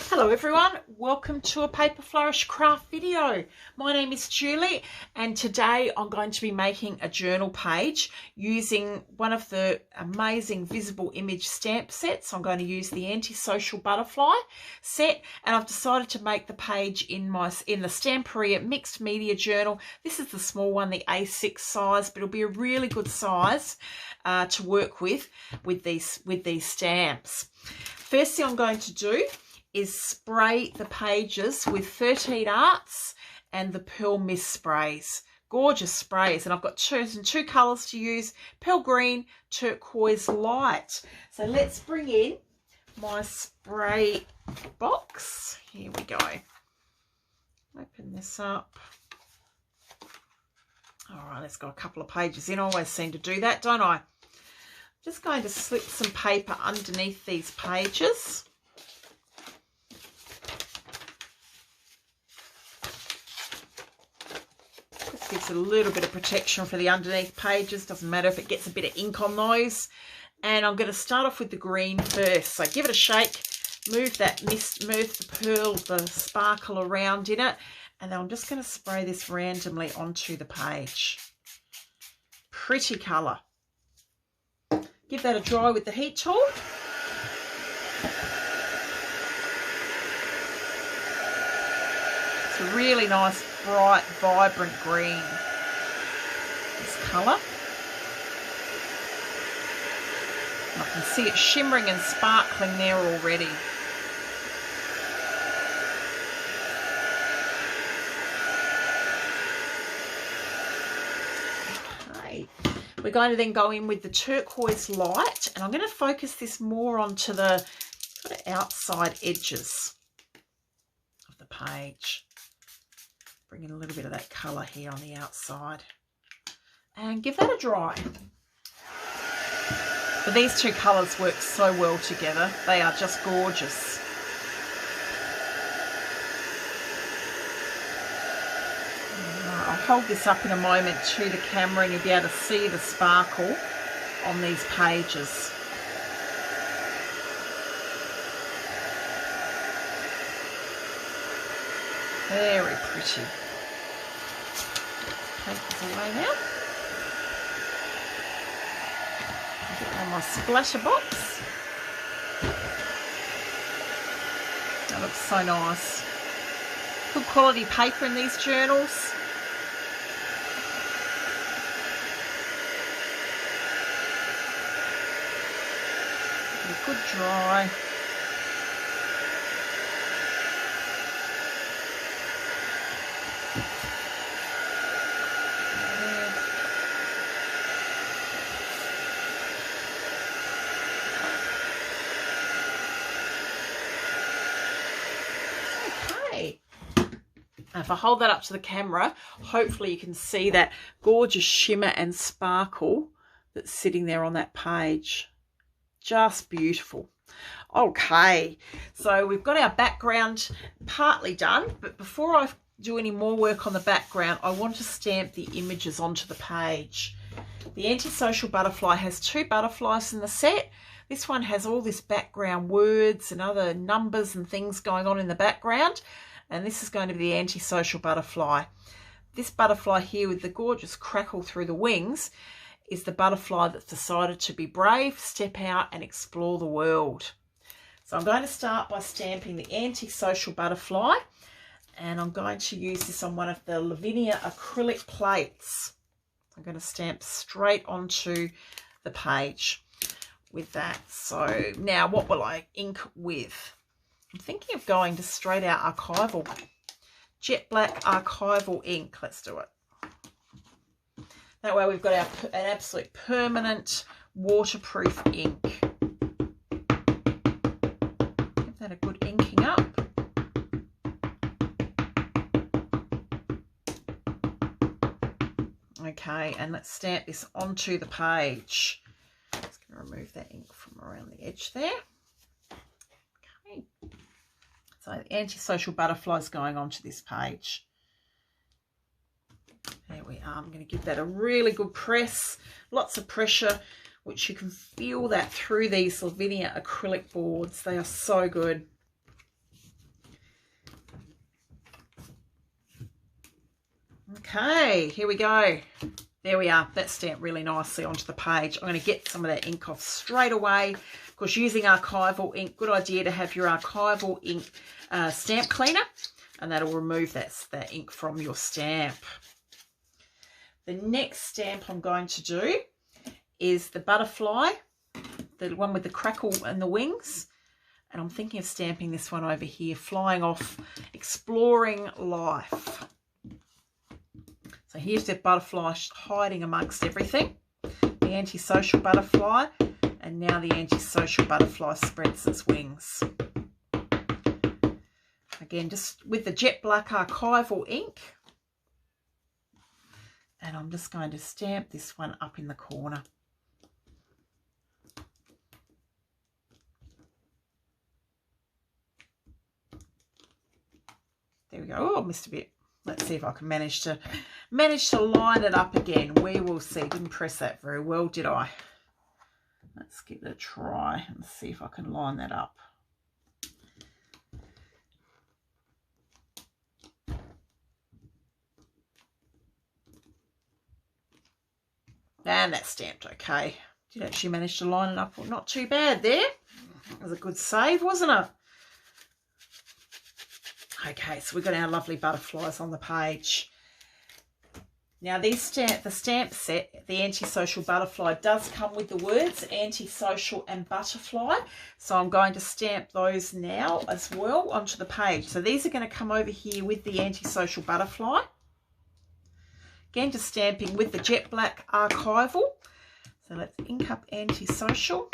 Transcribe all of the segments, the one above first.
Hello everyone, welcome to a Paper Flourish craft video. My name is Julie and today I'm going to be making a journal page using one of the amazing visible image stamp sets. I'm going to use the Antisocial butterfly set, and I've decided to make the page in the Stamperia mixed media journal. This is the small one, the A6 size, but it'll be a really good size to work with these stamps. First thing I'm going to do is spray the pages with 13 Arts and the Pearl Mist sprays. Gorgeous sprays, and I've got chosen two colours to use, Pearl Green, Turquoise Light. So let's bring in my spray box. Here we go. Open this up. All right, let's go a couple of pages in. I always seem to do that, don't I? Just going to slip some paper underneath these pages. Gives it a little bit of protection for the underneath pages. Doesn't matter if it gets a bit of ink on those. And I'm going to start off with the green first. So give it a shake, move that mist, move the pearl, the sparkle around in it, and then I'm just going to spray this randomly onto the page. Pretty colour. Give that a dry with the heat tool. It's a really nice, bright, vibrant green, this colour. I can see it shimmering and sparkling there already. Okay, we're going to then go in with the Turquoise Light, and I'm going to focus this more onto the sort of outside edges of the page. Bring in a little bit of that colour here on the outside and give that a dry. But these two colours work so well together. They are just gorgeous. I'll hold this up in a moment to the camera and you'll be able to see the sparkle on these pages. Very pretty. Take this away now. I'll get on my splatter box. That looks so nice. Good quality paper in these journals. Get a good dry. If I hold that up to the camera, hopefully you can see that gorgeous shimmer and sparkle that's sitting there on that page. Just beautiful. Okay, so we've got our background partly done, but before I do any more work on the background, I want to stamp the images onto the page. The Antisocial butterfly has two butterflies in the set. This one has all this background words and other numbers and things going on in the background. And this is going to be the Antisocial butterfly. This butterfly here with the gorgeous crackle through the wings is the butterfly that's decided to be brave, step out and explore the world. So I'm going to start by stamping the Antisocial butterfly, and I'm going to use this on one of the Lavinia acrylic plates. I'm going to stamp straight onto the page with that. So now what will I ink with? I'm thinking of going to straight out archival, jet black archival ink. Let's do it. That way we've got an absolute permanent waterproof ink. Give that a good inking up. Okay, and let's stamp this onto the page. Just going to remove that ink from around the edge there. Okay. So the Antisocial butterfly is going onto this page. There we are. I'm going to give that a really good press, lots of pressure, which you can feel that through these Lavinia acrylic boards. They are so good. Okay, here we go. There we are. That stamped really nicely onto the page. I'm going to get some of that ink off straight away. Of course, using archival ink, good idea to have your archival ink stamp cleaner, and that'll remove that ink from your stamp. The next stamp I'm going to do is the butterfly, the one with the crackle and the wings. And I'm thinking of stamping this one over here, flying off, exploring life. So here's the butterfly hiding amongst everything. The antisocial butterfly, and now the antisocial butterfly spreads its wings. Again, just with the jet black archival ink. And I'm just going to stamp this one up in the corner. There we go. Oh, I missed a bit. Let's see if I can manage to line it up again. We will see. Didn't press that very well, did I? Let's give it a try and see if I can line that up. And that's stamped okay. Did actually manage to line it up. Well, not too bad there. That was a good save, wasn't it? Okay, so we've got our lovely butterflies on the page. Now the stamp set, the Antisocial Butterfly, does come with the words Antisocial and Butterfly. So I'm going to stamp those now as well onto the page. So these are going to come over here with the Antisocial Butterfly. Again, just stamping with the jet black archival. So let's ink up Antisocial.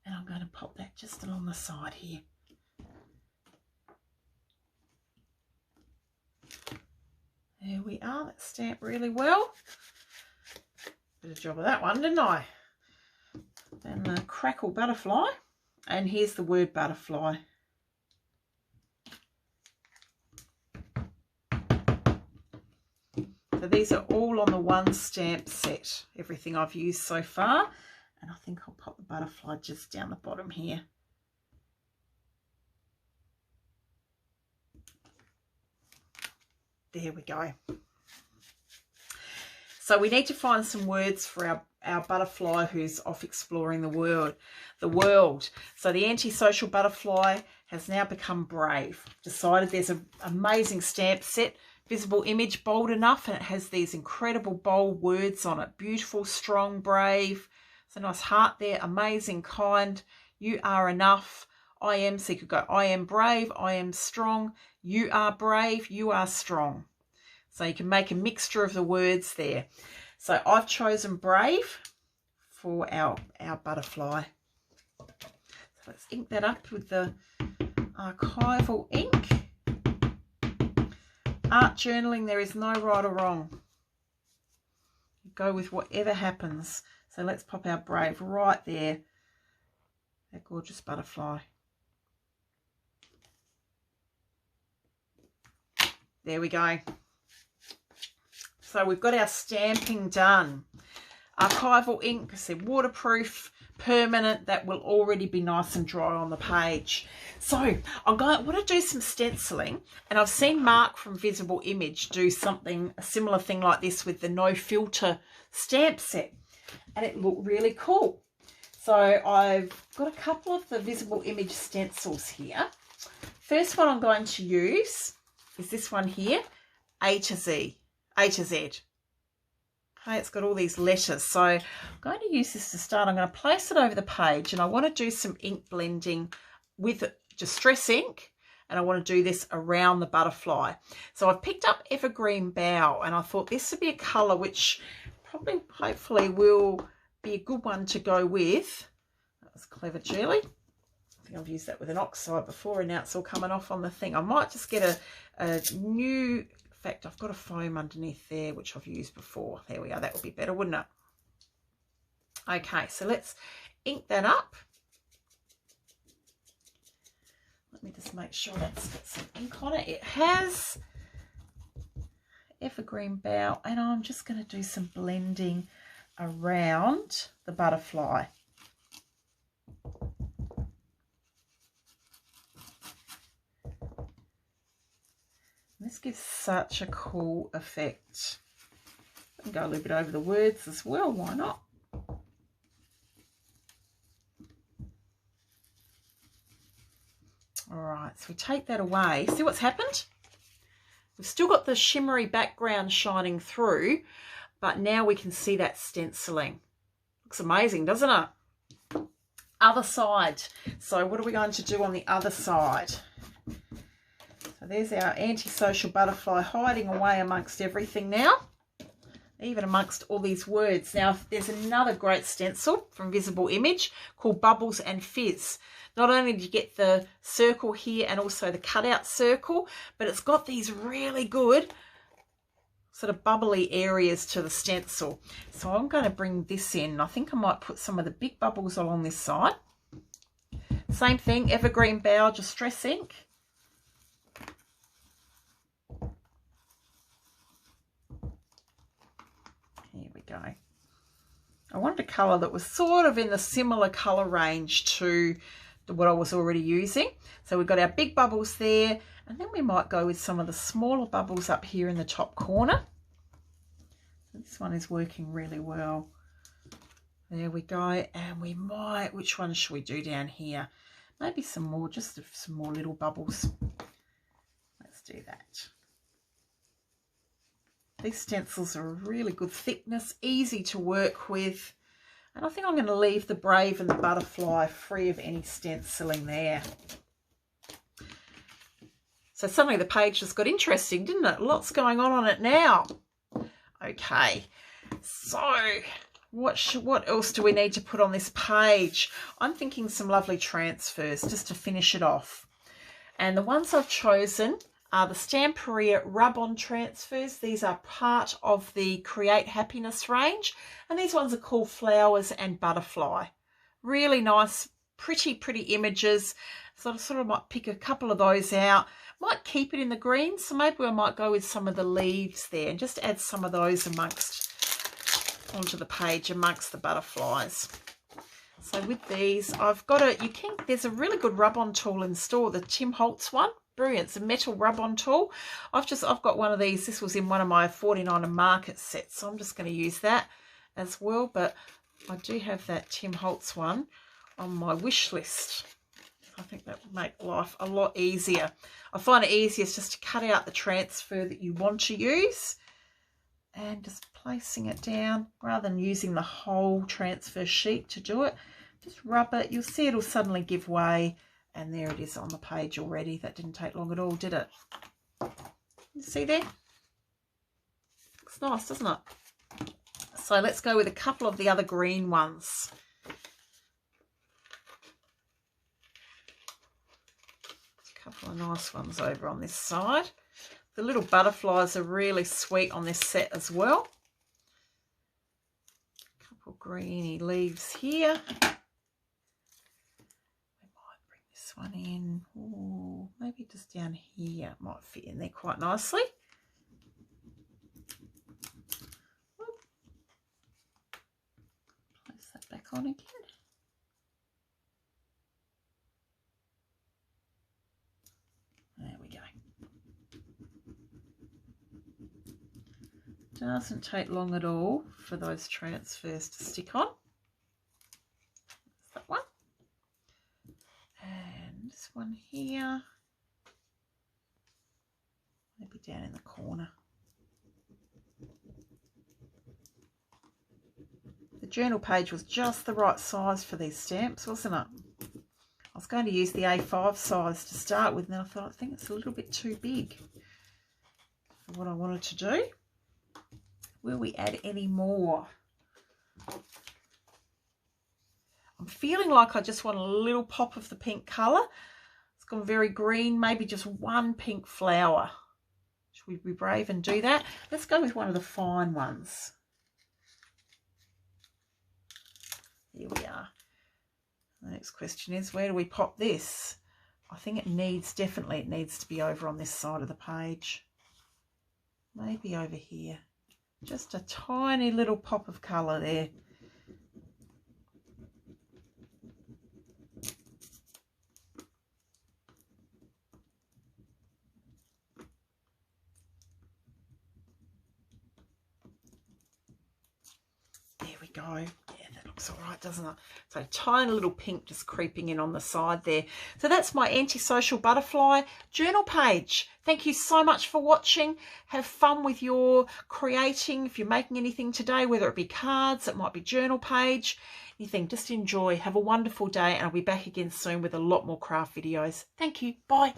And I'm going to pop that just along the side here. There we are. That stamped really well. Did a job of that one, didn't I? And the crackle butterfly. And here's the word butterfly. So these are all on the one stamp set, everything I've used so far. And I think I'll pop the butterfly just down the bottom here. There we go. So we need to find some words for our butterfly who's off exploring the world. So the Antisocial Butterfly has now become brave. Decided there's an amazing stamp set. Visible image, bold enough, and it has these incredible bold words on it. Beautiful, strong, brave. It's a nice heart there. Amazing, kind. You are enough. I am. So you could go, I am brave. I am strong. You are brave. You are strong. So you can make a mixture of the words there. So I've chosen brave for our butterfly. So let's ink that up with the archival ink. Art journaling, there is no right or wrong. You go with whatever happens. So let's pop our brave right there. That gorgeous butterfly. There we go. So we've got our stamping done. Archival ink, I said waterproof, permanent, that will already be nice and dry on the page. So I want to do some stenciling, and I've seen Mark from Visible Image do a similar thing like this with the no filter stamp set, and it looked really cool. So I've got a couple of the Visible Image stencils here. First one I'm going to use is this one here, A to Z. Okay, it's got all these letters. So I'm going to use this to start. I'm going to place it over the page, and I want to do some ink blending with Distress ink, and I want to do this around the butterfly. So I've picked up Evergreen Bough, and I thought this would be a colour which hopefully will be a good one to go with. That was clever, Julie. I think I've used that with an oxide before, and now it's all coming off on the thing. I might just get a new, in fact, I've got a foam underneath there, which I've used before. There we are. That would be better, wouldn't it? Okay, so let's ink that up. Let me just make sure that's got some ink on it. It has Evergreen Bough, and I'm just going to do some blending around the butterfly. This gives such a cool effect. I can go a little bit over the words as well, why not? All right, so we take that away. See what's happened? We've still got the shimmery background shining through, but now we can see that stenciling. Looks amazing, doesn't it? Other side. So what are we going to do on the other side? So there's our antisocial butterfly hiding away amongst everything now, even amongst all these words. Now, there's another great stencil from Visible Image called Bubbles and Fizz. Not only do you get the circle here and also the cutout circle, but it's got these really good sort of bubbly areas to the stencil. So I'm going to bring this in. I think I might put some of the big bubbles along this side. Same thing, Evergreen Bough Distress Ink. Here we go. I wanted a colour that was sort of in the similar colour range to what I was already using. So we've got our big bubbles there, and then we might go with some of the smaller bubbles up here in the top corner. This one is working really well. There we go. And we might, which one should we do down here? Maybe some more, just some more little bubbles. Let's do that. These stencils are a really good thickness, easy to work with. And I think I'm going to leave the Brave and the Butterfly free of any stenciling there. So suddenly the page just got interesting, didn't it? Lots going on it now. Okay, so what else do we need to put on this page? I'm thinking some lovely transfers just to finish it off. And the ones I've chosen are the Stamperia rub-on transfers. These are part of the Create Happiness range, and these ones are called Flowers and Butterfly. Really nice, pretty images. So I sort of might pick a couple of those out. Might keep it in the green, so maybe I might go with some of the leaves there and just add some of those onto the page amongst the butterflies. So with these, I've got there's a really good rub-on tool in store, the Tim Holtz one. Brilliant. It's a metal rub-on tool. I've got one of these. This was in one of my 49er market sets, so I'm just going to use that as well. But I do have that Tim Holtz one on my wish list. I think that would make life a lot easier. I find it easiest just to cut out the transfer that you want to use and just placing it down rather than using the whole transfer sheet to do it. Just rub it. You'll see it'll suddenly give way. And there it is on the page already. That didn't take long at all, did it? You see there? Looks nice, doesn't it? So let's go with a couple of the other green ones. A couple of nice ones over on this side. The little butterflies are really sweet on this set as well. A couple of greeny leaves here. One in. Ooh, maybe just down here. It might fit in there quite nicely. Place that back on again. There we go. Doesn't take long at all for those transfers to stick on. That's that one. This one here, maybe down in the corner. The journal page was just the right size for these stamps, wasn't it? I was going to use the A5 size to start with, and then I thought, I think it's a little bit too big for what I wanted to do. Will we add any more? I'm feeling like I just want a little pop of the pink colour. It's gone very green, maybe just one pink flower. Should we be brave and do that? Let's go with one of the fine ones. Here we are. The next question is, where do we pop this? I think it needs to be over on this side of the page. Maybe over here. Just a tiny little pop of colour there. go. Yeah, that looks all right, doesn't it? So tiny little pink just creeping in on the side there. So that's my Antisocial Butterfly journal page. Thank you so much for watching. Have fun with your creating. If you're making anything today, whether it be cards, it might be journal page, anything, just enjoy. Have a wonderful day, and I'll be back again soon with a lot more craft videos. Thank you. Bye.